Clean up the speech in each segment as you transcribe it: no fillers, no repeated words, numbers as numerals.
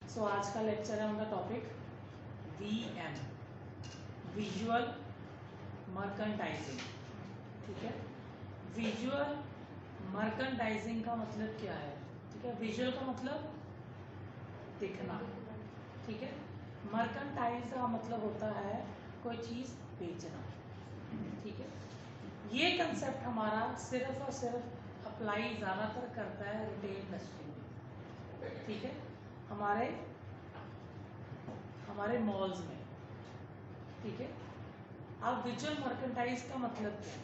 सो आज का लेक्चर है on the topic VM, visual merchandising. ठीक है, विजुअल मर्केंटाइजिंग का मतलब क्या है? ठीक है, विजुअल का मतलब दिखना। ठीक है, मर्केंटाइज का मतलब होता है कोई चीज बेचना। ठीक है, ये कंसेप्ट हमारा सिर्फ और सिर्फ अप्लाई ज़्यादातर करता है रिटेल इंडस्ट्री में। ठीक है, हमारे मॉल्स में। ठीक है, अब विजुअल मर्केंटाइज का मतलब क्या है?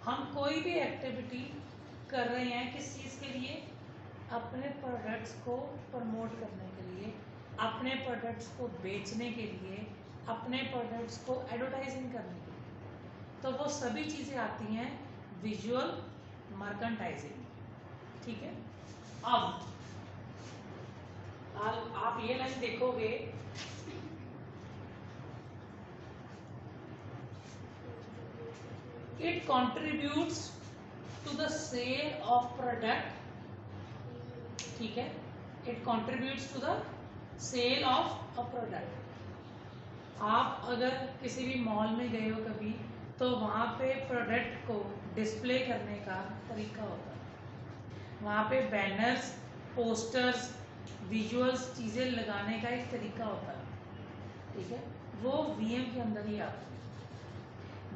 हम कोई भी एक्टिविटी कर रहे हैं किस चीज़ के लिए? अपने प्रोडक्ट्स को प्रमोट करने के लिए, अपने प्रोडक्ट्स को बेचने के लिए, अपने प्रोडक्ट्स को एडवर्टाइजिंग करने के लिए। तो वो सभी चीज़ें आती हैं विजुअल मर्केंटाइजिंग। ठीक है, अब आप ये लाइन देखोगे, it contributes to the sale of product। ठीक है, it contributes to the sale of a product। आप अगर किसी भी मॉल में गए हो कभी, तो वहाँ पे प्रोडक्ट को डिस्प्ले करने का तरीका होता है। वहाँ पे बैनर्स, पोस्टर्स, विजुअल्स चीज़ें लगाने का एक तरीका होता है। ठीक है, वो VM के अंदर ही आता है।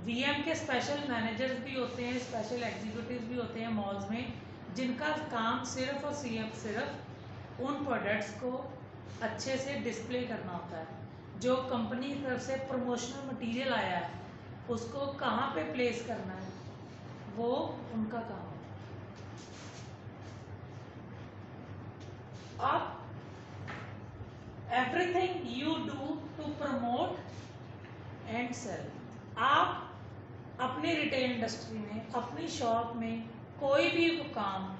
VM के स्पेशल मैनेजर्स भी होते हैं, स्पेशल एग्जीक्यूटिव भी होते हैं मॉल्स में, जिनका काम सिर्फ और सिर्फ उन प्रोडक्ट्स को अच्छे से डिस्प्ले करना होता है। जो कंपनी की तरफ से प्रमोशनल मटेरियल आया है उसको कहाँ पे प्लेस करना है, वो उनका काम है। अब everything you do to promote and sell, आप अपनी रिटेल इंडस्ट्री में, अपनी शॉप में कोई भी काम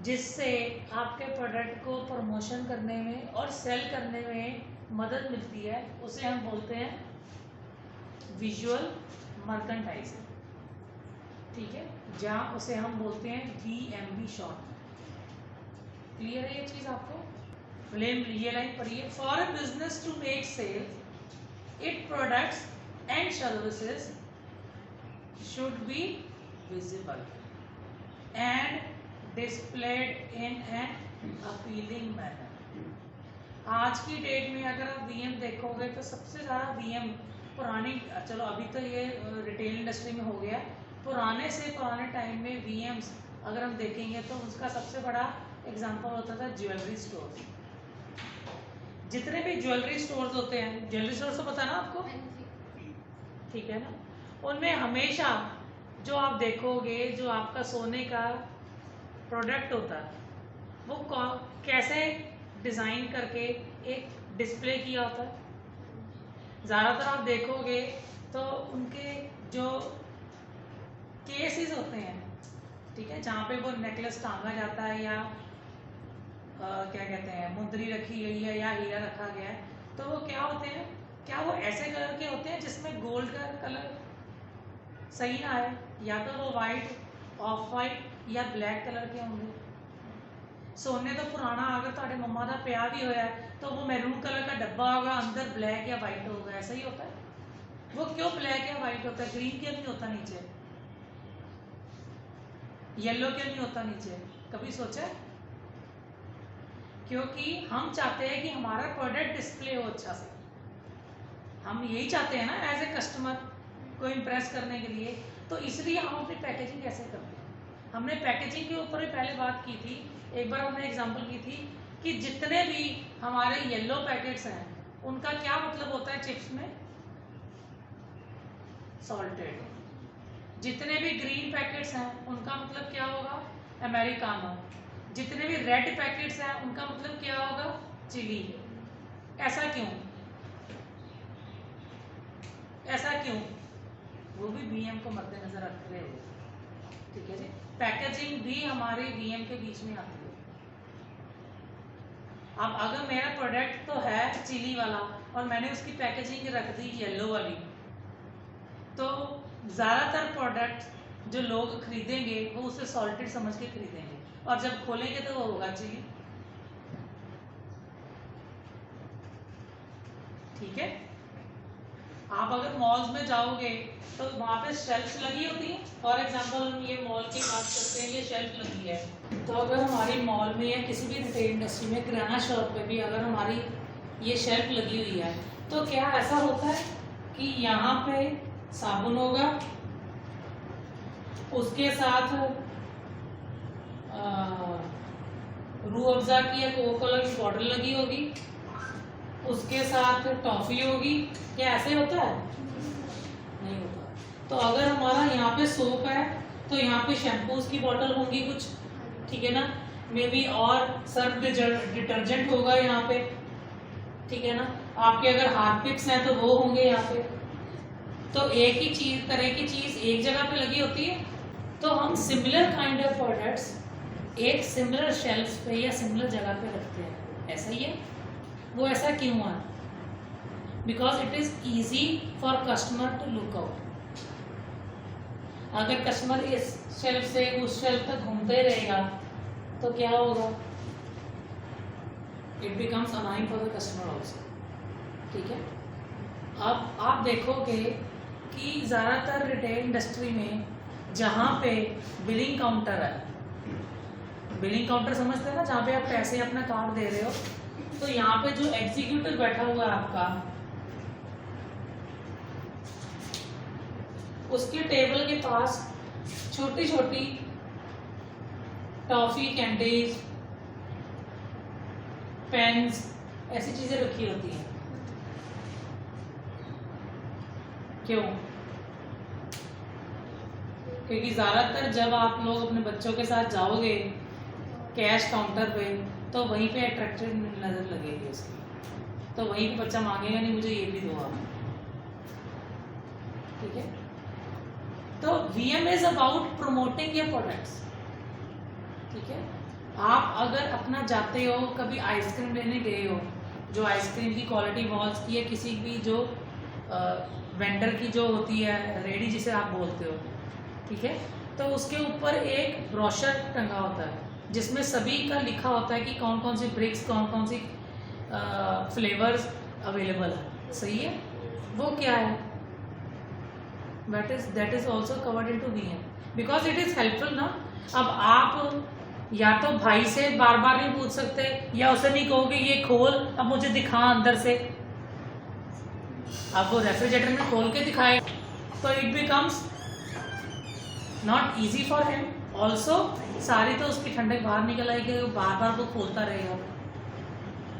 जिससे आपके प्रोडक्ट को प्रमोशन करने में और सेल करने में मदद मिलती है, उसे हम बोलते हैं विजुअल मर्केंटाइजिंग। ठीक है, जहाँ उसे हम बोलते हैं VMB शॉर्ट। क्लियर है ये चीज आपको? ये लाइन पढ़िए, for a business to make sell it products and services should be visible and displayed in an appealing manner। आज की डेट में अगर आप VM देखोगे तो सबसे ज़्यादा VM पुरानी, चलो अभी तो ये रिटेल इंडस्ट्री में हो गया, पुराने से पुराने टाइम में VMs अगर हम देखेंगे तो उसका सबसे बड़ा एग्जांपल होता था ज्वेलरी स्टोर। जितने भी ज्वेलरी स्टोर्स होते हैं, ज्वेलरी स्टोर तो पता ना आपको? ठीक है ना, उनमें हमेशा जो आप देखोगे, जो आपका सोने का प्रोडक्ट होता है वो कैसे डिज़ाइन करके एक डिस्प्ले किया होता है। ज़्यादातर आप देखोगे तो उनके जो केसेस होते हैं, ठीक है, जहाँ पे वो नेकलेस टांगा जाता है या क्या कहते हैं मुंदरी रखी गई है या हीरा रखा गया है, तो वो क्या होते हैं, क्या वो ऐसे कलर के होते हैं जिसमें गोल्ड का कलर सही ना आए, या तो वो वाइट, ऑफ वाइट या ब्लैक कलर के होंगे। सोने तो पुराना अगर तुम्हारे मम्मा का पिया भी होया तो वो मैरून कलर का डब्बा होगा, अंदर ब्लैक या वाइट होगा, ऐसा ही होता है। वो क्यों ब्लैक या वाइट होता है? ग्रीन क्यों नहीं होता नीचे? येलो क्यों नहीं होता नीचे? कभी सोचा? क्योंकि हम चाहते हैं कि हमारा प्रोडक्ट डिस्प्ले हो अच्छा से। हम यही चाहते हैं ना एज ए कस्टमर को इम्प्रेस करने के लिए, तो इसलिए हम अपनी पैकेजिंग कैसे करते हैं। हमने पैकेजिंग के ऊपर भी पहले बात की थी, एक बार हमने एग्जांपल की थी कि जितने भी हमारे येलो पैकेट्स हैं उनका क्या मतलब होता है चिप्स में? सॉल्टेड। जितने भी ग्रीन पैकेट्स हैं उनका मतलब क्या होगा? अमेरिकानो। जितने भी रेड पैकेट्स हैं उनका मतलब क्या होगा? चिली। ऐसा क्यों? ऐसा क्यों? वो भी VM को मद्देनजर रखते हुए। ठीक है जी, पैकेजिंग भी हमारे VM के बीच में आती है। अब अगर मेरा प्रोडक्ट तो है चिली वाला और मैंने उसकी पैकेजिंग रख दी येलो वाली, तो ज़्यादातर प्रोडक्ट जो लोग खरीदेंगे वो उसे सॉल्टेड समझ के खरीदेंगे, और जब खोलेंगे तो वो होगा चिली। ठीक है। आप अगर मॉल्स में जाओगे तो वहाँ पे शेल्फ्स लगी होती हैं। फॉर एग्जांपल हम ये मॉल की बात करते हैं, ये शेल्फ लगी है। तो अगर हमारी मॉल में या किसी भी रिटेल इंडस्ट्री में, किराना शॉप पे भी अगर हमारी ये शेल्फ लगी हुई है, तो क्या ऐसा होता है कि यहाँ पे साबुन होगा, उसके साथ रूह अफ़ज़ा की या कोका कोला की बॉटल लगी होगी, उसके साथ टॉफी होगी। क्या ऐसे होता है? नहीं होता। तो अगर हमारा यहाँ पे सोप है तो यहाँ पे शैम्पूज की बॉटल होंगी कुछ, ठीक है ना, मे बी और सर्फ डिटर्जेंट होगा यहाँ पे, ठीक है ना। आपके अगर हार्पिक्स हैं तो वो होंगे यहाँ पे। तो एक ही चीज, तरह की चीज एक जगह पे लगी होती है। तो हम सिमिलर काइंड ऑफ प्रोडक्ट्स एक सिमिलर शेल्फ पे या सिमिलर जगह पे रखते हैं। ऐसा ही है। वो ऐसा क्यों है? Because it is easy for customer to look out. अगर कस्टमर इस शेल्फ से उस शेल्फ तक घूमते रहेगा तो क्या होगा? It becomes annoying for the customer also, ठीक है। अब आप देखोगे कि ज़्यादातर रिटेल इंडस्ट्री में जहाँ पे बिलिंग काउंटर है, बिलिंग काउंटर समझते हैं ना, जहाँ पे आप पैसे अपना कार्ड दे रहे हो, तो यहाँ पे जो एग्जीक्यूटिव बैठा हुआ है आपका, उसके टेबल के पास छोटी छोटी टॉफी, कैंडीज, पेन्स, ऐसी चीजें रखी होती हैं। क्यों? क्योंकि ज्यादातर जब आप लोग अपने बच्चों के साथ जाओगे कैश काउंटर पे, तो वहीं पे अट्रैक्टिव नजर लगेगी उसकी, तो वहीं पे बच्चा मांगेगा नहीं मुझे ये भी दो आप, ठीक है। तो VM is about promoting your products, ठीक है। आप अगर अपना जाते हो, कभी आइसक्रीम लेने गए हो, जो आइसक्रीम की क्वालिटी वॉल्स की है, किसी भी जो वेंडर की जो होती है रेडी जिसे आप बोलते हो, ठीक है, तो उसके ऊपर एक ब्रोशर टंगा होता है जिसमें सभी का लिखा होता है कि कौन कौन सी ब्रिक्स, कौन कौन सी फ्लेवर्स अवेलेबल है, सही है। वो क्या है? that is also covered into VM because it is helpful ना। अब आप या तो भाई से बार बार नहीं पूछ सकते, या उसे नहीं कहोगे ये खोल अब मुझे दिखा अंदर से, आप वो रेफ्रिजरेटर में खोल के दिखाए, तो it becomes not easy for him also. सारी तो उसकी ठंडक बाहर निकल आएगी, वो बार बार वो खोलता रहेगा,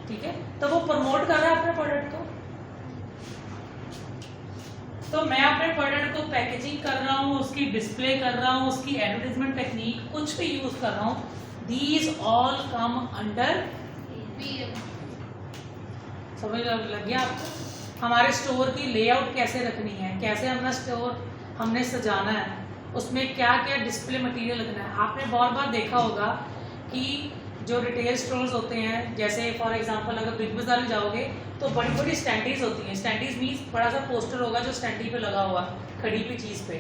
ठीक है। तो वो प्रमोट कर रहा है अपने प्रोडक्ट को। तो मैं अपने प्रोडक्ट को पैकेजिंग कर रहा हूँ, उसकी डिस्प्ले कर रहा हूँ, उसकी एडवर्टाइजमेंट टेक्निक कुछ भी यूज कर रहा हूँ, these all come under VM। समझ लग गया आपको? हमारे स्टोर की लेआउट कैसे रखनी है, कैसे अपना स्टोर हमने सजाना है, उसमें क्या क्या डिस्प्ले मटेरियल रखना है। आपने बहुत बार देखा होगा कि जो रिटेल स्टोर्स होते हैं, जैसे फॉर एग्जांपल अगर बिग बाजार में जाओगे तो बड़ी बड़ी स्टैंडीज होती हैं। स्टैंडीज मीन्स बड़ा सा पोस्टर होगा जो स्टैंडी पे लगा हुआ खड़ी हुई चीज पे,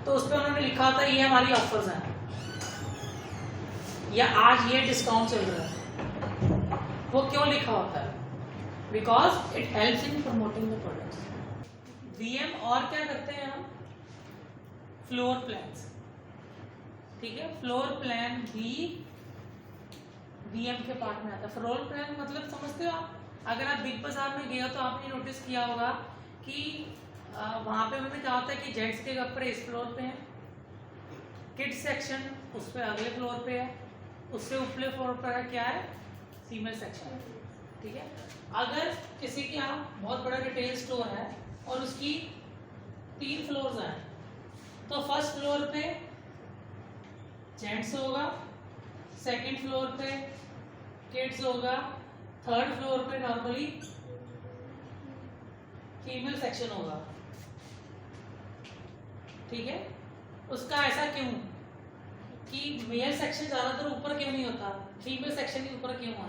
तो उस पर उन्होंने लिखा होता है ये हमारी ऑफर्स हैं, या आज ये डिस्काउंट चल रहा है। वो क्यों लिखा होता है? Because it helps in promoting the products. VM और क्या करते हैं हम? फ्लोर प्लान्स, ठीक है। फ्लोर प्लान भी VM के पार्ट में आता है। फ्लोर प्लान मतलब समझते हो आप? अगर आप बिग बाजार में गए हो तो आपने नोटिस किया होगा कि वहाँ पे उन्होंने कहा होता है कि जेंट्स के कपड़े इस फ्लोर पे हैं, किड्स सेक्शन उस पे अगले फ्लोर पे है, उससे ऊपरे फ्लोर पर है क्या है? फीमेल सेक्शन, ठीक है। अगर किसी के यहाँ बहुत बड़ा रिटेल स्टोर है और उसकी 3 फ्लोर्स हैं, तो फर्स्ट फ्लोर पे जेंट्स होगा, सेकंड फ्लोर पे किड्स होगा, थर्ड फ्लोर पे नॉर्मली फीमेल सेक्शन होगा, ठीक है। उसका ऐसा क्यों कि मेल सेक्शन ज्यादातर ऊपर क्यों नहीं होता, फीमेल सेक्शन ही ऊपर क्यों आता,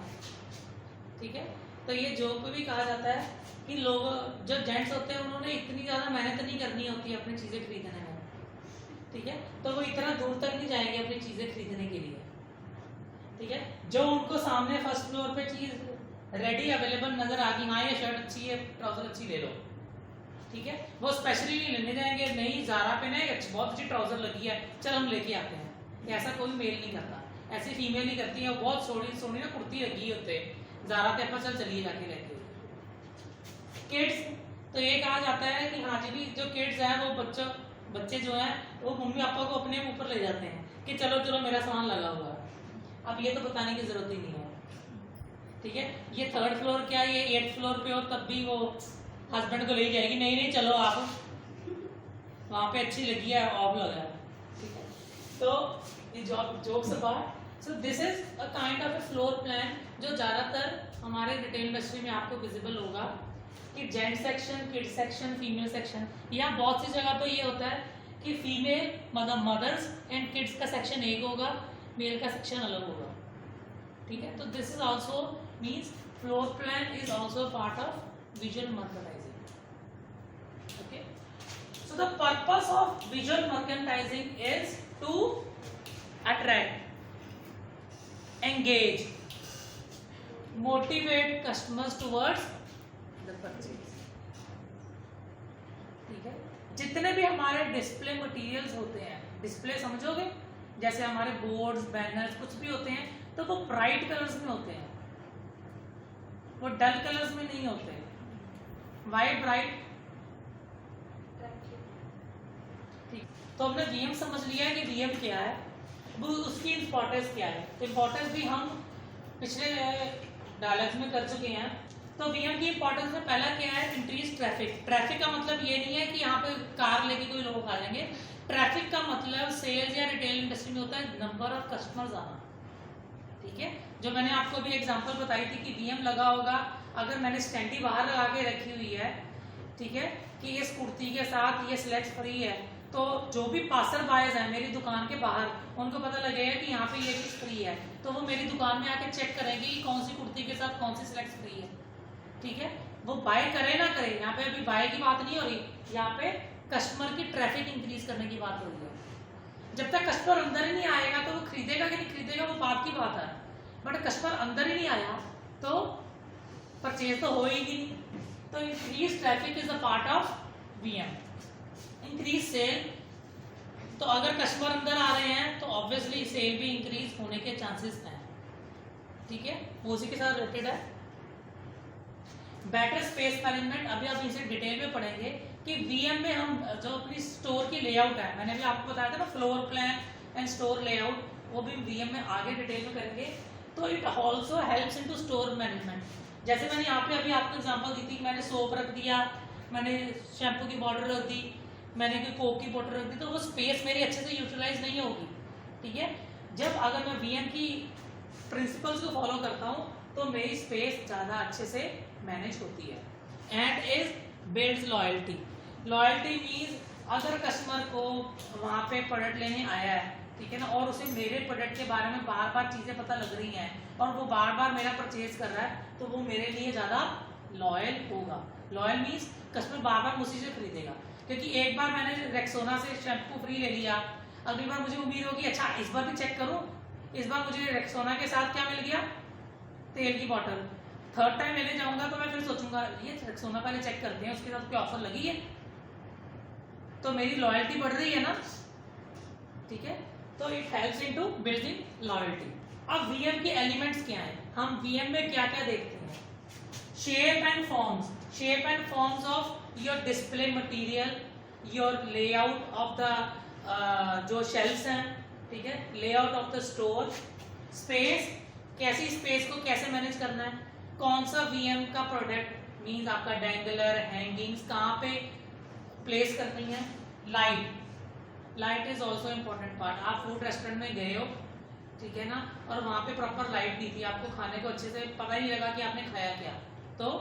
ठीक है। तो ये जो भी कहा जाता है कि लोग जो जेंट्स होते हैं उन्होंने इतनी ज्यादा मेहनत नहीं करनी होती है अपनी चीजें खरीदने में, ठीक है, तो वो इतना दूर तक नहीं जाएंगे अपनी चीजें खरीदने के लिए, ठीक है। जो उनको सामने फर्स्ट फ्लोर पे चीज रेडी अवेलेबल नजर आ गई, हाँ ये शर्ट अच्छी है, ट्राउजर अच्छी ले लो, ठीक है। वो स्पेशली नहीं लेने जाएंगे, नहीं ज़ारा पे ना एक बहुत अच्छी ट्राउजर लगी है, चल हम लेके आते हैं, ऐसा कोई मेल नहीं करता, ऐसी फीमेल नहीं करती है। बहुत सोनी सोनी ना कुर्ती लगी होते ज़ारा पे, अपन चल चलिए जाके लेके। किड्स, तो ये कहा जाता है कि हाँ जी भी जो किड्स हैं वो बच्चे जो हैं वो मम्मी पापा को अपने ऊपर ले जाते हैं कि चलो चलो मेरा सामान लगा हुआ है। अब ये तो बताने की जरूरत ही नहीं है, ठीक है। ये 3rd फ्लोर क्या, ये 8th फ्लोर पे हो तब भी वो हस्बैंड को ले जाएगी, नहीं नहीं चलो आप वहाँ पे अच्छी लगी है, ऑफ लगा है, ठीक है। तो ये jokes apart, so this is a kind of a floor plan जो ज़्यादातर हमारे रिटेल इंडस्ट्री में आपको विजिबल होगा कि gent section, kid section, female section, या बहुत सी जगह पे ये होता है कि फीमेल मतलब मदर्स एंड किड्स का सेक्शन एक होगा, मेल का सेक्शन अलग होगा, ठीक है। तो this is also means floor plan is also part of visual merchandising, okay. So the purpose of visual merchandising is to attract, engage, motivate customers towards the purchase, ठीक है। जितने भी हमारे डिस्प्ले मटेरियल्स होते हैं, डिस्प्ले समझोगे जैसे हमारे बोर्ड्स, बैनर्स कुछ भी होते हैं, तो वो ब्राइट कलर्स में होते हैं, वो डल कलर्स में नहीं होते। Why bright? ठीक, तो हमने वीएम समझ लिया है कि वीएम क्या है, वो उसकी इंपॉर्टेंस क्या है। इंपॉर्टेंस भी हम पिछले डायलॉग्स में कर चुके हैं। तो वीएम की इंपॉर्टेंस में पहला क्या है, इंक्रीज ट्रैफिक। ट्रैफिक का मतलब ये नहीं है कि यहाँ पे कार लेके कोई लोग आ जाएंगे, ट्रैफिक का मतलब सेल्स या रिटेल इंडस्ट्री में होता है नंबर ऑफ कस्टमर्स आना, ठीक है। जो मैंने आपको भी एग्जांपल बताई थी कि वीएम लगा होगा, अगर मैंने स्टैंडी बाहर लगा के रखी हुई है, ठीक है, कि इस कुर्ती के साथ ये सिलेक्ट फ्री है, तो जो भी पासर बायर्स हैं मेरी दुकान के बाहर, उनको पता लगेगा कि यहाँ पे ये चीज फ्री है, तो वो मेरी दुकान में आके चेक करेंगे कि कौन सी कुर्ती के साथ कौन सी सिलेक्ट फ्री है, ठीक है। वो बाय करे ना करे, यहाँ पे अभी बाय की बात नहीं हो रही, यहाँ पे कस्टमर की ट्रैफिक इंक्रीज करने की बात हो रही है। जब तक कस्टमर अंदर ही नहीं आएगा तो वो खरीदेगा कि नहीं खरीदेगा वो बात की बात है, बट कस्टमर अंदर ही नहीं आया तो परचेज तो होएगी नहीं। तो increase traffic is a part of VM. Increase sell, तो अगर कस्टमर अंदर आ रहे हैं तो ऑब्वियसली सेल भी इंक्रीज होने के चांसेस हैं, ठीक है, उसी के साथ रिलेटेड है। बेटर स्पेस मैनेजमेंट, अभी आप इसे डिटेल में पढ़ेंगे कि वीएम में हम जो अपनी स्टोर की लेआउट है, मैंने भी आपको बताया था ना floor plan and store layout, वो भी वीएम में आगे डिटेल में करेंगे। तो it also helps into store management. जैसे मैंने यहाँ पे अभी आपको एग्जांपल दी थी, मैंने सोप रख दिया, मैंने शैम्पू की बॉटल रख दी, मैंने कोई कोक की बॉटल रख दी, तो वो स्पेस मेरी अच्छे से यूटिलाइज नहीं होगी, ठीक है। जब अगर मैं वीएम की प्रिंसिपल्स को फॉलो करता हूँ तो मेरी स्पेस ज़्यादा अच्छे से मैनेज होती है। And is builds loyalty. Loyalty means अगर कस्टमर को वहाँ पे प्रोडक्ट लेने आया है, ठीक है ना, और उसे मेरे प्रोडक्ट के बारे में बार बार चीज़ें पता लग रही हैं और वो बार बार मेरा परचेज कर रहा है, तो वो मेरे लिए ज़्यादा लॉयल होगा। लॉयल मीन्स कस्टमर बार बार मुझसे से खरीदेगा, क्योंकि एक बार मैंने रेक्सोना से शैम्पू फ्री ले लिया, अगली बार मुझे उम्मीद होगी अच्छा इस बार भी चेक करूँ, इस बार मुझे रेक्सोना के साथ क्या मिल गया, तेल की बोतल। थर्ड टाइम लेने जाऊंगा तो मैं फिर सोचूंगा ये रेक्सोना पहले चेक करते हैं उसके साथ कोई ऑफर लगी है, तो मेरी लॉयल्टी बढ़ रही है ना, ठीक है। तो it helps into building loyalty. अब वीएम के एलिमेंट्स क्या हैं, हम वीएम में क्या क्या देखते हैं, shape and forms, shape and forms of your display material, your layout of the जो शेल्फ्स हैं, ठीक है, layout of the store, space, कैसी स्पेस को कैसे मैनेज करना है, कौन सा वीएम का प्रोडक्ट मींस आपका डेंगलर, हैंगिंग्स कहाँ पे प्लेस करनी है, light, light is also important part. आप फूड रेस्टोरेंट में गए हो, ठीक है ना, और वहाँ पे प्रॉपर लाइट दी थी, आपको खाने को अच्छे से पता ही लगा कि आपने खाया क्या, तो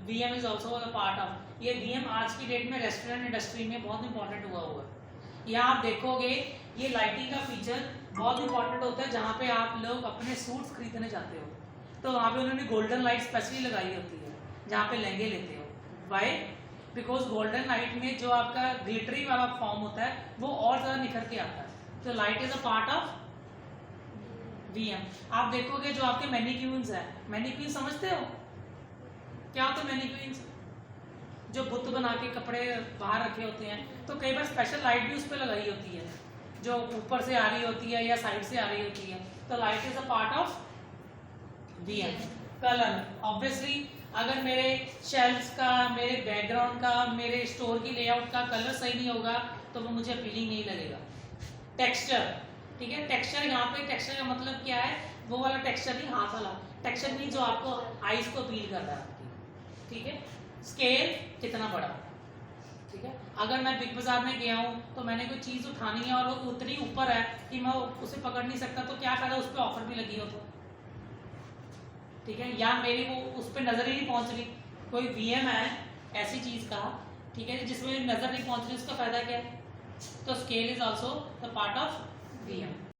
VM is also a part of. ये वीएम आज की डेट में रेस्टोरेंट इंडस्ट्री में बहुत इंपॉर्टेंट हुआ है। यहाँ आप देखोगे ये लाइटिंग का फीचर बहुत इंपॉर्टेंट होता है, जहाँ पे आप लोग अपने सूट्स खरीदने जाते हो तो वहाँ पे उन्होंने गोल्डन लाइट स्पेशली लगाई होती है जहाँ पे लहंगे लेते हो। वाई? बिकॉज गोल्डन लाइट में जो आपका ग्लिटरी वाला फॉर्म होता है वो और ज़्यादा निखर के आता है। तो light is a part of VM। आप देखोगे जो आपके मैनिक्यून्स है, मैनिक्यून समझते हो क्या होता है मैनिक्यून्स? जो बुत बना के कपड़े बाहर रखे होते हैं, तो कई बार स्पेशल लाइट भी उस पर लगाई होती है, जो ऊपर से आ रही होती है या साइड से आ रही होती है, तो light is a part of VM। Colour obviously अगर मेरे शेल्फ्स का, मेरे बैकग्राउंड का, मेरे स्टोर की लेआउट का कलर सही नहीं होगा तो वो मुझे अपीलिंग नहीं लगेगा। टेक्सचर, ठीक है, टेक्सचर यहाँ पे टेक्सचर का मतलब क्या है? वो वाला टेक्सचर नहीं, हाथ वाला टेक्सचर नहीं जो आपको आईज को अपील कर रहा है, ठीक है। स्केल कितना बड़ा, ठीक है। अगर मैं बिग बाजार में गया हूँ तो मैंने कोई चीज उठानी है और वो उतनी ऊपर है कि मैं उसे पकड़ नहीं सकता, तो क्या फायदा उस पर ऑफर भी लगी हो तो, ठीक है, या मेरी वो उस पर नजर ही नहीं पहुंच रही। कोई VM है ऐसी चीज का, ठीक है, जिसमें नजर नहीं पहुंच रही, उसका फायदा क्या है? तो scale is also the part of VM।